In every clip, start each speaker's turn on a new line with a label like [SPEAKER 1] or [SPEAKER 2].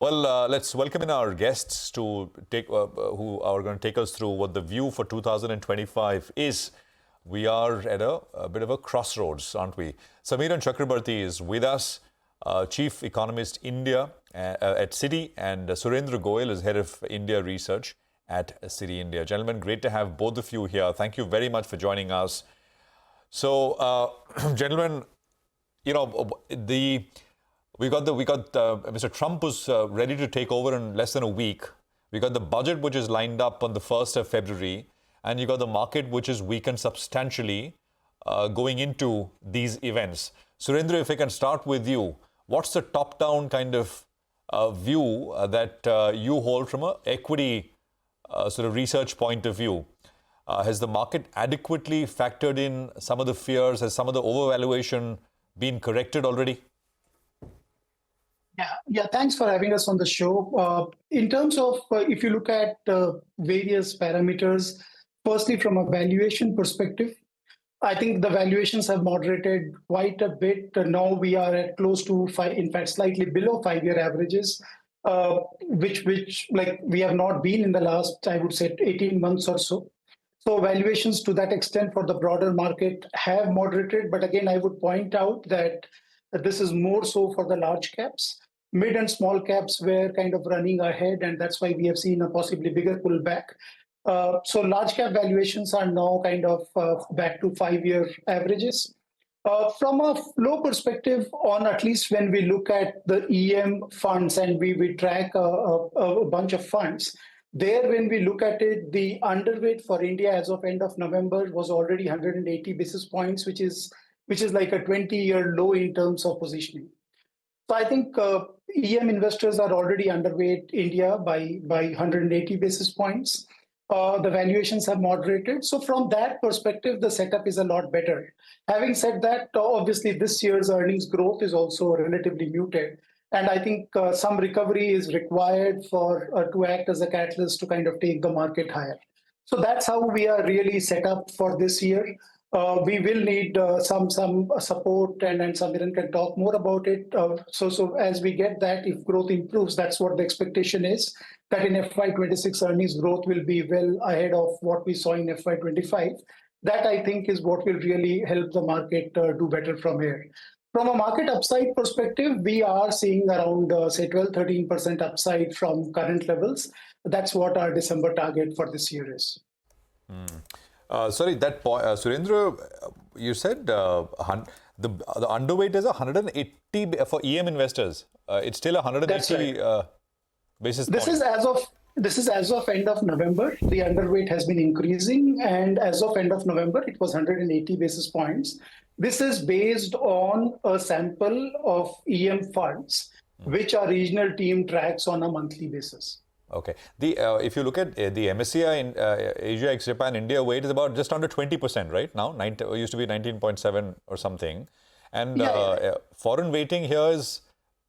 [SPEAKER 1] Well, let's welcome in our guests to take who are going to take us through what the view for 2025 is. We are at a bit of a crossroads, aren't we? Samiran Chakraborty is with us, Chief Economist India at Citi, and Surendra Goyal is Head of India Research at Citi India. Gentlemen, great to have both of you here. Thank you very much for joining us. So, gentlemen, you know, we got Mr. Trump was ready to take over in less than a week. We got the budget which is lined up on the 1st of February, and you got the market which is weakened substantially going into these events. Surendra, if I can start with you, what's the top-down kind of view that you hold from an equity sort of research point of view? Has the market adequately factored in some of the fears? Has some of the overvaluation been corrected already?
[SPEAKER 2] Yeah. Thanks for having us on the show. In terms of, if you look at various parameters, firstly, from a valuation perspective, I think the valuations have moderated quite a bit. Now we are at close to in fact, slightly below 5-year averages, which like we have not been in the last, I would say, 18 months or so. So valuations to that extent for the broader market have moderated. But again, I would point out that this is more so for the large caps. Mid and small caps were kind of running ahead, and that's why we have seen a possibly bigger pullback. So large cap valuations are now kind of back to 5-year averages. From a flow perspective, on at least when we look at the EM funds and we track a bunch of funds, there when we look at it, the underweight for India as of end of November was already 180 basis points, which is like a 20-year low in terms of positioning. So I think EM investors are already underweight India by 180 basis points. The valuations have moderated. So from that perspective, the setup is a lot better. Having said that, obviously this year's earnings growth is also relatively muted. And I think some recovery is required to act as a catalyst to kind of take the market higher. So that's how we are really set up for this year. We will need some support, and Samiran can talk more about it. So as we get that, if growth improves, that's what the expectation is, that in FY26 earnings growth will be well ahead of what we saw in FY25. That, I think, is what will really help the market do better from here. From a market upside perspective, we are seeing around, say, 12-13% upside from current levels. That's what our December target for this year is.
[SPEAKER 1] Sorry, that point, Surendra, you said the underweight is 180 for EM investors. It's still 180 basis points.
[SPEAKER 2] This is as of end of November. The underweight has been increasing, and as of end of November, it was 180 basis points. This is based on a sample of EM funds, which our regional team tracks on a monthly basis.
[SPEAKER 1] Okay. If you look at the MSCI in Asia, ex-Japan, India weight is about just under 20% right now. It used to be 19.7 or something. And foreign weighting here is,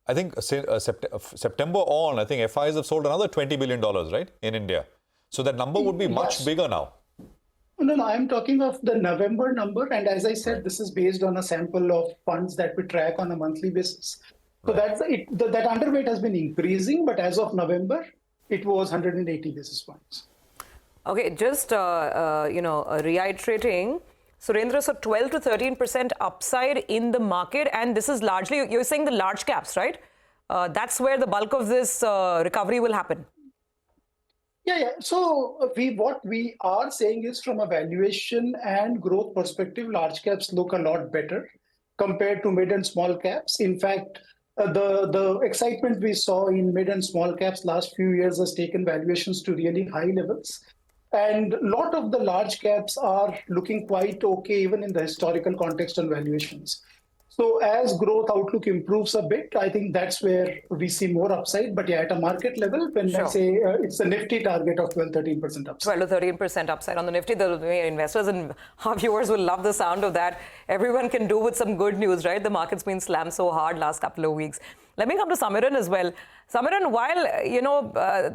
[SPEAKER 1] I think, September on, I think FIs have sold another $20 billion, right, in India. So that number would be much bigger now.
[SPEAKER 2] No, I'm talking of the November number. And as I said, this is based on a sample of funds that we track on a monthly basis. So that's it. That underweight has been increasing, but as of November, it was 180 basis points.
[SPEAKER 3] Okay, just reiterating, Surendra, so 12 to 13% upside in the market, and this is largely, you're saying the large caps, right? That's where the bulk of this recovery will happen.
[SPEAKER 2] Yeah. So what we are saying is, from a valuation and growth perspective, large caps look a lot better compared to mid and small caps. In fact, the excitement we saw in mid and small caps last few years has taken valuations to really high levels. And a lot of the large caps are looking quite okay, even in the historical context on valuations. So as growth outlook improves a bit, I think that's where we see more upside. But at a market level, when I say it's a nifty target of 12-13% upside.
[SPEAKER 3] 12 to 13% upside on the nifty. The investors and our viewers will love the sound of that. Everyone can do with some good news, right? The market's been slammed so hard last couple of weeks. Let me come to Samiran as well. Samiran, while,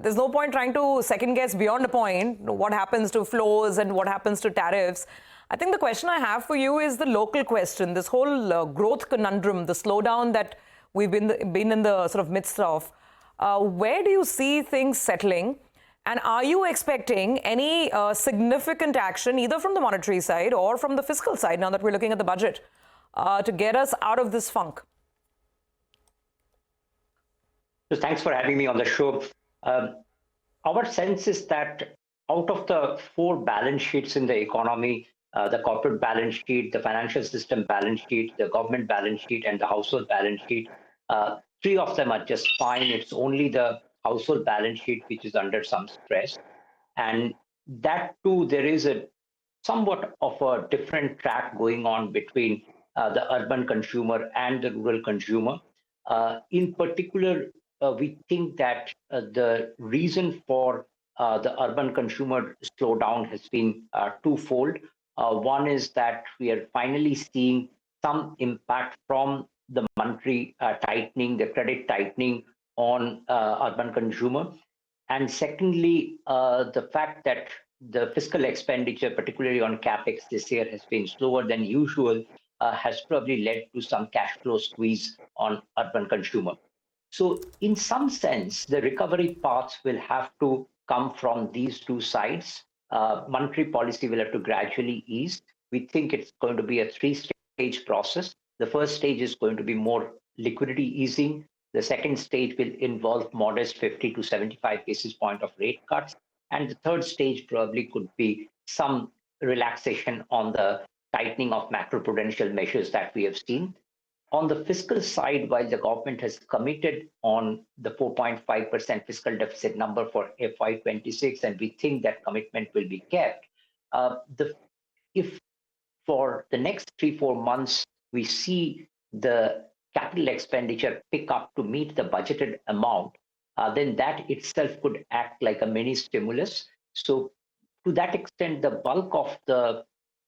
[SPEAKER 3] there's no point trying to second guess beyond a point what happens to flows and what happens to tariffs, I think the question I have for you is the local question, this whole growth conundrum, the slowdown that we've been in the sort of midst of. Where do you see things settling? And are you expecting any significant action either from the monetary side or from the fiscal side now that we're looking at the budget to get us out of this funk?
[SPEAKER 4] So thanks for having me on the show. Our sense is that out of the four balance sheets in the economy, the corporate balance sheet, the financial system balance sheet, the government balance sheet, and the household balance sheet, three of them are just fine. It's only the household balance sheet which is under some stress. And that too, there is a somewhat of a different track going on between the urban consumer and the rural consumer. In particular, we think that the reason for the urban consumer slowdown has been twofold. One is that we are finally seeing some impact from the monetary tightening, the credit tightening on urban consumer. And secondly, the fact that the fiscal expenditure, particularly on capex this year, has been slower than usual, has probably led to some cash flow squeeze on urban consumer. So in some sense, the recovery paths will have to come from these two sides. Monetary policy will have to gradually ease. We think it's going to be a three-stage process. The first stage is going to be more liquidity easing. The second stage will involve modest 50 to 75 basis point of rate cuts. And the third stage probably could be some relaxation on the tightening of macro-prudential measures that we have seen. On the fiscal side, while the government has committed on the 4.5% fiscal deficit number for FY26, and we think that commitment will be kept, if for the next 3-4 months we see the capital expenditure pick up to meet the budgeted amount, then that itself could act like a mini stimulus. So to that extent, the bulk of the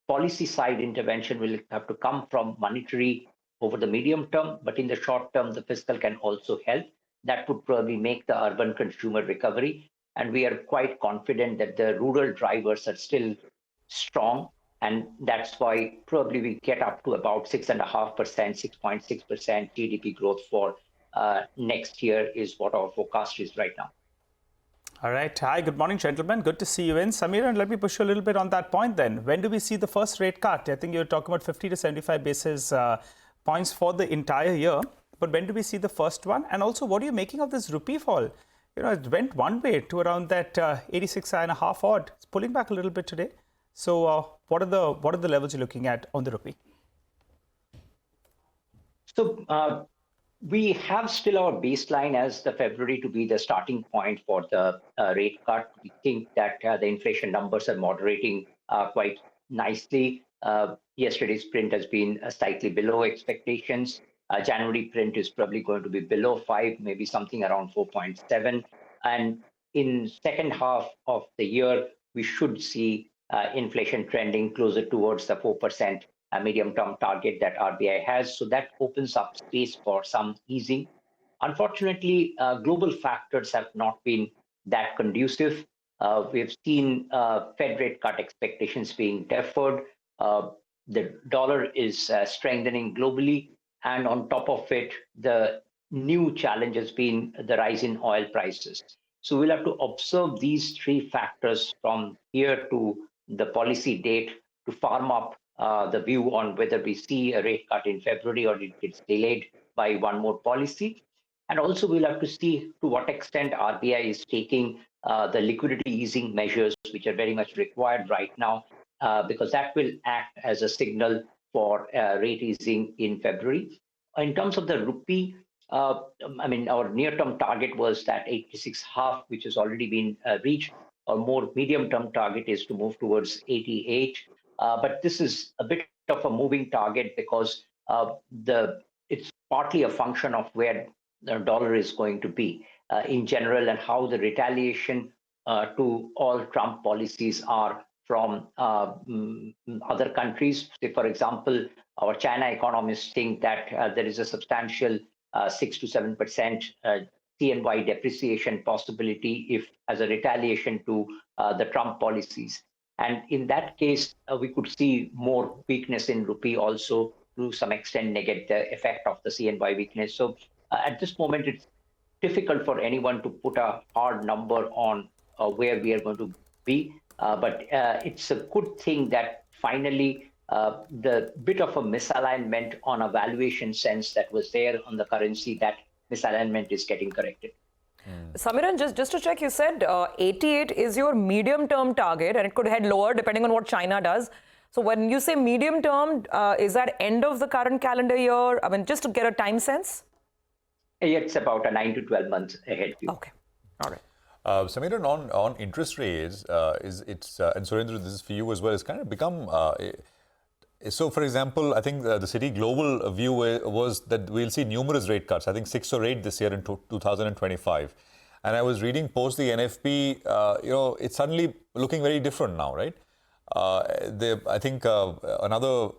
[SPEAKER 4] policy side intervention will have to come from monetary over the medium term, but in the short term, the fiscal can also help. That would probably make the urban consumer recovery. And we are quite confident that the rural drivers are still strong. And that's why probably we get up to about 6.5%, 6.6% GDP growth for next year is what our forecast is right now.
[SPEAKER 5] All right. Hi, good morning, gentlemen. Good to see you in. Samiran, let me push you a little bit on that point then. When do we see the first rate cut? I think you're talking about 50 to 75 basis points for the entire year. But when do we see the first one? And also, what are you making of this rupee fall? You know, it went one way to around that 86.5 odd. It's pulling back a little bit today. So what are the levels you're looking at on the rupee?
[SPEAKER 4] So we have still our baseline as the February to be the starting point for the rate cut. We think that the inflation numbers are moderating quite nicely. Yesterday's print has been slightly below expectations. January print is probably going to be below 5, maybe something around 4.7. And in second half of the year, we should see inflation trending closer towards the 4% medium-term target that RBI has. So that opens up space for some easing. Unfortunately, global factors have not been that conducive. We've seen Fed rate cut expectations being deferred. The dollar is strengthening globally. And on top of it, the new challenge has been the rise in oil prices. So we'll have to observe these three factors from here to the policy date to farm up the view on whether we see a rate cut in February or it gets delayed by one more policy. And also we'll have to see to what extent RBI is taking the liquidity easing measures, which are very much required right now, because that will act as a signal for rate easing in February. In terms of the rupee, our near-term target was that 86.5, which has already been reached. A more medium-term target is to move towards 88. But this is a bit of a moving target because it's partly a function of where the dollar is going to be in general and how the retaliation to all Trump policies are from other countries. Say, for example, our China economists think that there is a substantial 6 to 7% CNY depreciation possibility if as a retaliation to the Trump policies. And in that case, we could see more weakness in rupee also to some extent negate the effect of the CNY weakness. So at this moment, it's difficult for anyone to put a hard number on where we are going to be. But it's a good thing that finally the bit of a misalignment on a valuation sense that was there on the currency, that misalignment is getting corrected.
[SPEAKER 3] Samiran, just to check, you said 88 is your medium-term target, and it could head lower depending on what China does. So when you say medium-term, is that end of the current calendar year? I mean, just to get a time sense?
[SPEAKER 4] It's about a 9 to 12 months ahead view.
[SPEAKER 3] Okay, all right.
[SPEAKER 1] Samiran, on interest rates, and Surendra, this is for you as well, it's kind of become... so, for example, I think the Citi global view was that we'll see numerous rate cuts, I think 6 or 8 this year in 2025. And I was reading post the NFP, it's suddenly looking very different now, right? I think another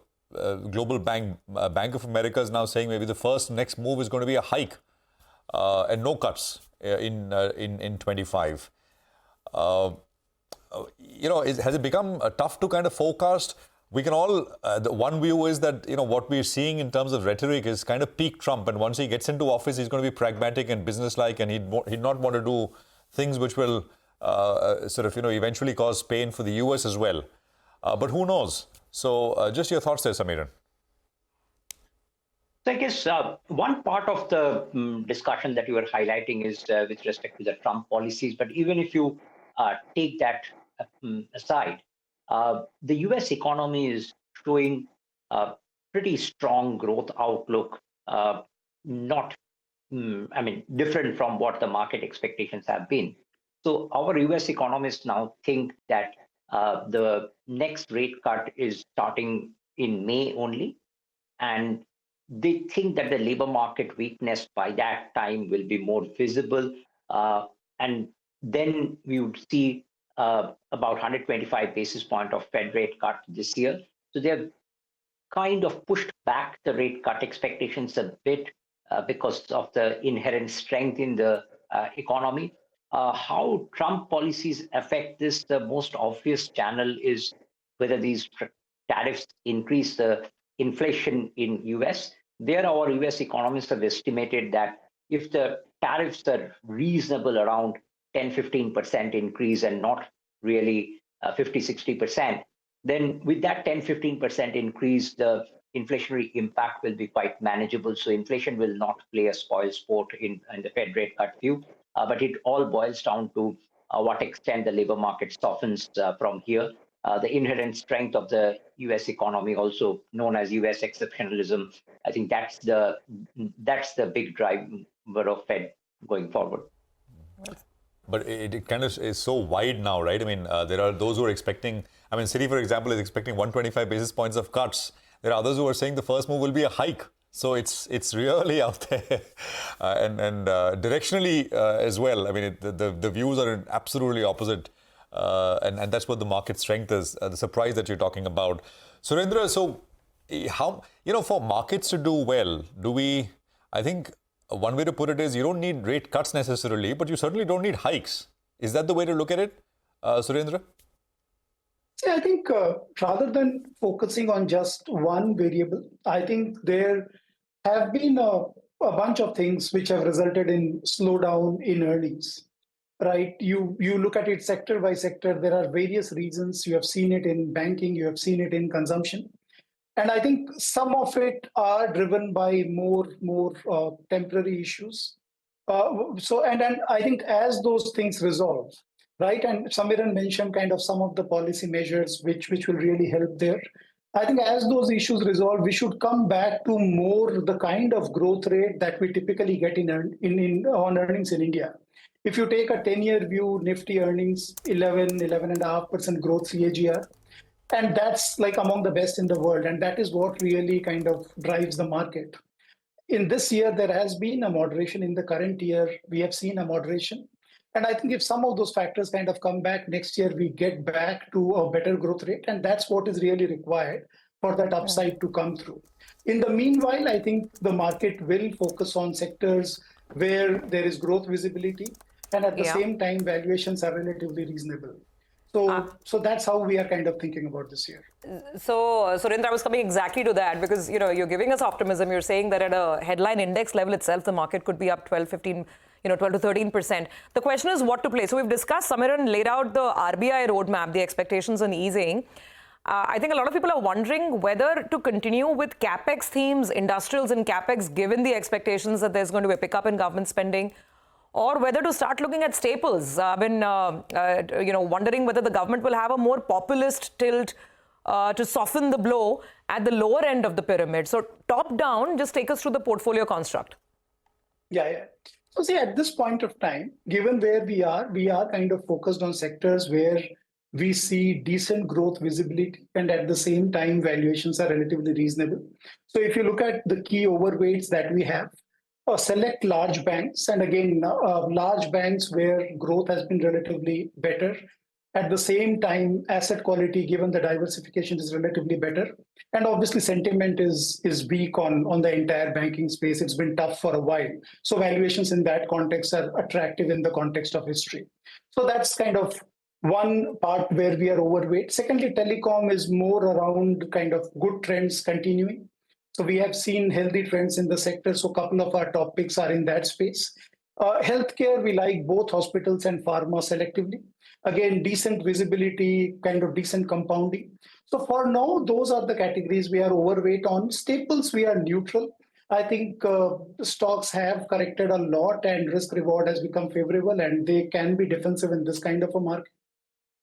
[SPEAKER 1] global bank, Bank of America, is now saying maybe the next move is going to be a hike and no cuts in 25. Has it become tough to kind of forecast? We can all, the one view is that, what we're seeing in terms of rhetoric is kind of peak Trump. And once he gets into office, he's going to be pragmatic and businesslike, and he'd not want to do things which will eventually cause pain for the US as well. But who knows? So just your thoughts there, Samiran.
[SPEAKER 4] So I guess one part of the discussion that you were highlighting is with respect to the Trump policies. But even if you take that aside, the US economy is showing a pretty strong growth outlook, different from what the market expectations have been. So our US economists now think that the next rate cut is starting in May only, and they think that the labor market weakness by that time will be more visible, and then we would see about 125 basis point of Fed rate cut this year. So they've kind of pushed back the rate cut expectations a bit because of the inherent strength in the economy. How Trump policies affect this, the most obvious channel is whether these tariffs increase the inflation in US. There, our US economists have estimated that if the tariffs are reasonable around 10-15% increase and not really 50-60%, then with that 10-15% increase, the inflationary impact will be quite manageable. So inflation will not play a spoil sport in the Fed rate cut view. But it all boils down to what extent the labor market softens from here. The inherent strength of the US economy, also known as US exceptionalism, I think that's the big driver of Fed going forward.
[SPEAKER 1] But it kind of is so wide now, right? I mean, there are those who are expecting, Citi, for example, is expecting 125 basis points of cuts. There are others who are saying the first move will be a hike. So it's really out there and directionally as well. I mean, the views are absolutely opposite. And that's what the market strength is, the surprise that you're talking about. Surendra, so how, for markets to do well, I think one way to put it is you don't need rate cuts necessarily, but you certainly don't need hikes. Is that the way to look at it, Surendra?
[SPEAKER 2] See, I think rather than focusing on just one variable, I think there have been a bunch of things which have resulted in slowdown in earnings. Right? You look at it sector by sector, there are various reasons. You have seen it in banking, you have seen it in consumption. And I think some of it are driven by more temporary issues. And I think as those things resolve, right, and Samiran mentioned kind of some of the policy measures which will really help there. I think as those issues resolve, we should come back to more the kind of growth rate that we typically get on earnings in India. If you take a 10-year view, Nifty earnings 11.5% growth CAGR, and that's like among the best in the world. And that is what really kind of drives the market. In this year, there has been a moderation. In the current year, we have seen a moderation. And I think if some of those factors kind of come back next year, we get back to a better growth rate. And that's what is really required for that upside to come through. In the meanwhile, I think the market will focus on sectors where there is growth visibility. And at the same time, valuations are relatively reasonable. So that's how we are kind of thinking about this year.
[SPEAKER 3] So, Surendra, I was coming exactly to that because, you're giving us optimism. You're saying that at a headline index level itself, the market could be up 12, 15, 12 to 13%. The question is what to play. So we've discussed, Samiran laid out the RBI roadmap, the expectations on easing. I think a lot of people are wondering whether to continue with capex themes, industrials and capex, given the expectations that there's going to be a pickup in government spending, or whether to start looking at staples. I've been, wondering whether the government will have a more populist tilt to soften the blow at the lower end of the pyramid. So top down, just take us through the portfolio construct.
[SPEAKER 2] Yeah. So see, at this point of time, given where we are kind of focused on sectors where we see decent growth visibility, and at the same time, valuations are relatively reasonable. So if you look at the key overweights that we have, select large banks, and again, large banks where growth has been relatively better. At the same time, asset quality, given the diversification, is relatively better. And obviously, sentiment is weak on the entire banking space. It's been tough for a while. So valuations in that context are attractive in the context of history. So that's kind of one part where we are overweight. Secondly, telecom is more around kind of good trends continuing. So we have seen healthy trends in the sector. So a couple of our top picks are in that space. Healthcare, we like both hospitals and pharma selectively. Again, decent visibility, kind of decent compounding. So for now, those are the categories we are overweight on. Staples, we are neutral. I think stocks have corrected a lot and risk reward has become favorable, and they can be defensive in this kind of a market.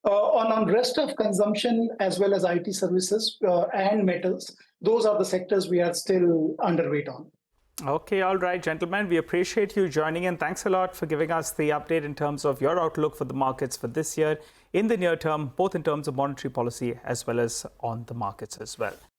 [SPEAKER 2] On rest of consumption, as well as IT services and metals, those are the sectors we are still underweight on.
[SPEAKER 5] Okay, all right, gentlemen. We appreciate you joining in. Thanks a lot for giving us the update in terms of your outlook for the markets for this year, in the near term, both in terms of monetary policy as well as on the markets as well.